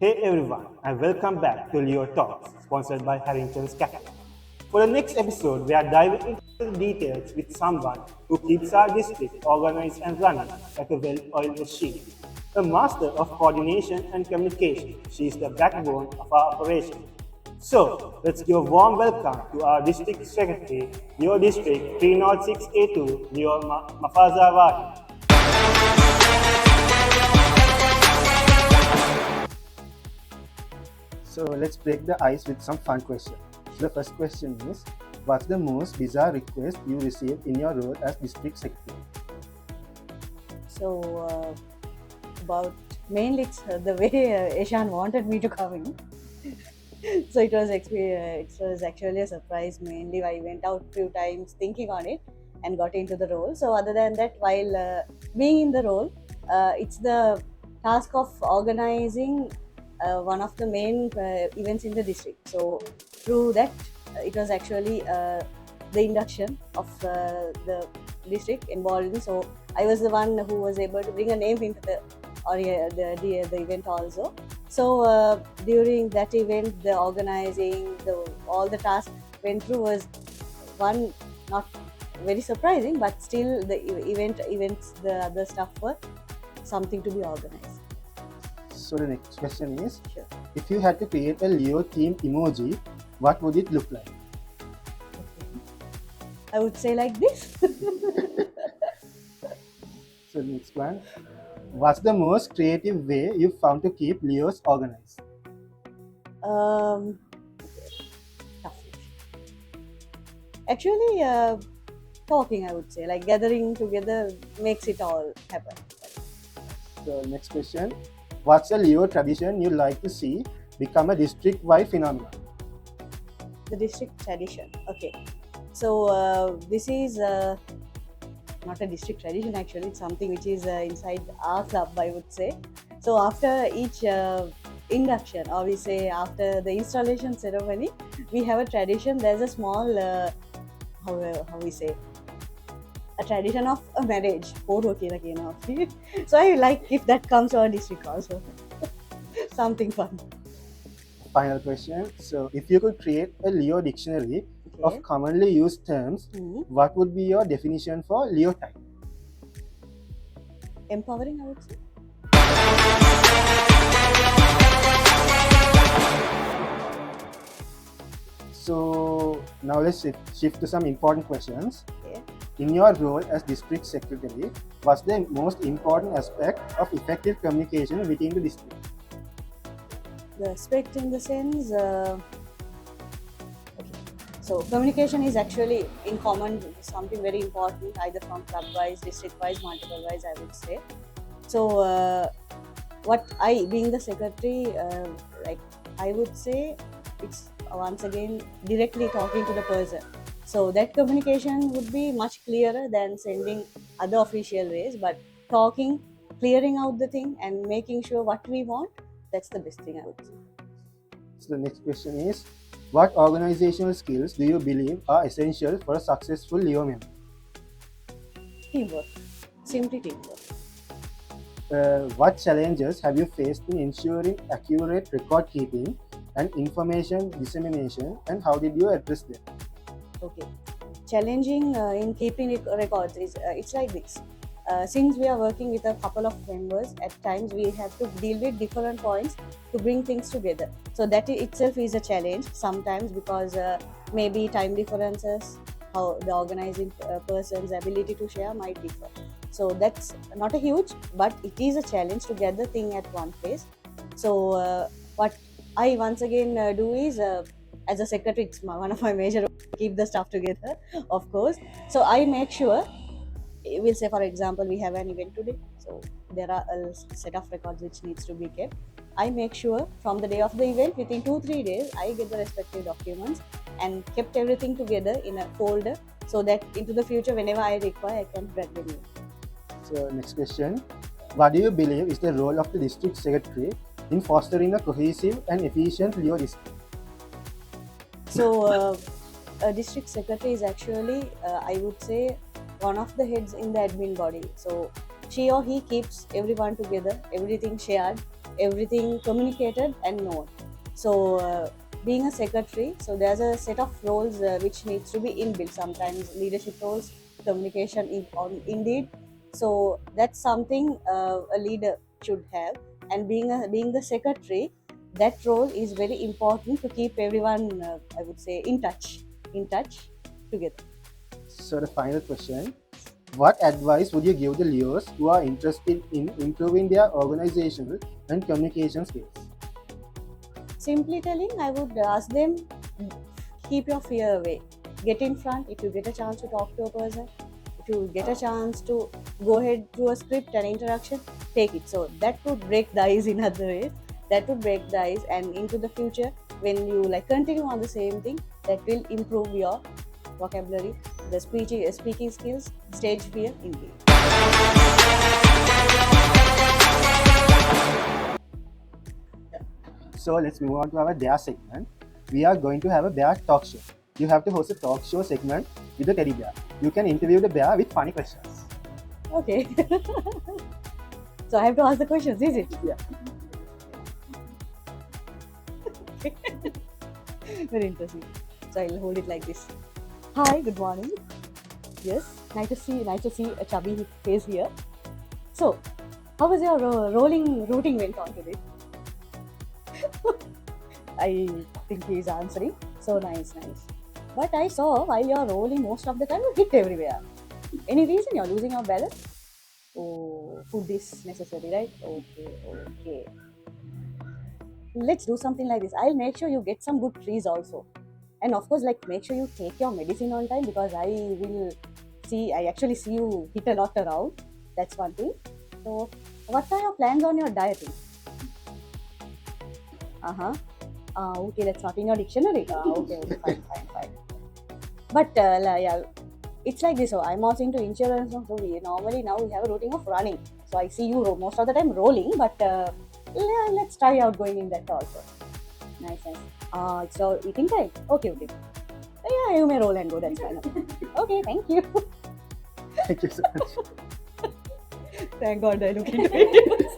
Hey everyone, and welcome back to Leo Talks, sponsored by Harrington's Cafe. For the next episode, we are diving into the details with someone who keeps our district organized and running like a well-oiled machine. A master of coordination and communication, she is the backbone of our operation. So, let's give a warm welcome to our district secretary, Leo District 306A2, Leo Mafaza Wahi. So let's break the ice with some fun questions. The first question is, what's the most bizarre request you received in your role as district secretary? So, about mainly it's the way Ishan wanted me to come in. So it was actually a surprise. Mainly, I went out few times thinking on it and got into the role. So other than that, while being in the role, it's the task of organizing one of the main events in the district. So through that, it was actually the induction of the district involved in. So I was the one who was able to bring a name into the event also. So during that event, the organizing, all the tasks went through was one not very surprising, but still the events, the other stuff were something to be organized. So the next question is, Sure. if you had to create a Leo themed emoji, what would it look like? I would say like this. So the next one, what's the most creative way you found to keep Leos organized? um, tough. Actually, talking, I would say, like gathering together makes it all happen. So next question, what's a Leo tradition you'd like to see become a district-wide phenomenon? The district tradition. Okay. So this is not a district tradition, actually. It's something which is inside our club, I would say. So after each induction, or we say after the installation ceremony, we have a tradition. There's a small, how we say, a tradition of a marriage. So I like if that comes to our district also. Something fun. Final question. So, if you could create a Leo dictionary Okay. of commonly used terms, what would be your definition for Leo type? Empowering, I would say. So, now let's shift to some important questions. Okay. In your role as district secretary, what's the most important aspect of effective communication within the district? The aspect in the sense, so communication is actually in common something very important, either from club wise, district wise, multiple wise, I would say. So what I, being the secretary, like I would say, it's once again directly talking to the person. So that communication would be much clearer than sending other official ways, but talking, clearing out the thing, and making sure what we want. That's the best thing, I would say. So, the next question is, what organizational skills do you believe are essential for a successful Leo member? Teamwork, simply teamwork. What challenges have you faced in ensuring accurate record keeping and information dissemination, and how did you address them? Okay, challenging in keeping records is it's like this. Since we are working with a couple of members, at times we have to deal with different points to bring things together. So that itself is a challenge sometimes, because maybe time differences, how the organizing person's ability to share might differ. So that's not a huge, but it is a challenge to get the thing at one place. So what I once again do is, as a secretary, it's one of my major roles to keep the stuff together, of course. So I make sure, we'll say for example we have an event today, so there are a set of records which needs to be kept. I make sure from the day of the event, within 2-3 days, I get the respective documents and kept everything together in a folder, so that into the future whenever I require, I can bring them in. So, next question, what do you believe is the role of the district secretary in fostering a cohesive and efficient Leo district? So a district secretary is actually, I would say, one of the heads in the admin body. So she or he keeps everyone together, everything shared, everything communicated and known. So being a secretary, so there's a set of roles which needs to be inbuilt. Sometimes leadership roles, communication on Indeed. So that's something a leader should have. And being the secretary, that role is very important to keep everyone, I would say, in touch together. So the final question, what advice would you give the leaders who are interested in improving their organizational and communication skills? Simply telling, I would ask them, keep your fear away. Get in front. If you get a chance to talk to a person, if you get a chance to go ahead through a script and introduction, take it. So that would break the ice in other ways. That would break the ice, and into the future, when you like continue on the same thing, that will improve your vocabulary, the speaking skills, stage fear, indeed. So let's move on to our Dare segment. We are going to have a bear talk show. You have to host a talk show segment with the teddy bear. You can interview the bear with funny questions. Okay. So I have to ask the questions, is it? Yeah. Very interesting. So I'll hold it like this. Hi, good morning. Yes, nice to see a chubby face here. So, how was your routing went on today? I think he is answering. So nice. But I saw while you're rolling, most of the time you hit everywhere. Any reason you're losing your balance? Oh, food is necessary, right? Okay. Let's do something like this. I'll make sure you get some good trees also. And of course, like, make sure you take your medicine on time, because I actually see you hit a lot around. That's one thing. So, what are your plans on your dieting? Okay, that's not in your dictionary. Okay, fine. But yeah, it's like this. So I'm also into insurance. So normally now we have a routine of running. So I see you most of the time rolling, but yeah, let's try out going in that also. Nice. It's all eating time. Okay. Yeah, you may roll and go. That's fine. Okay, thank you. Thank you so much. Thank God I look into it.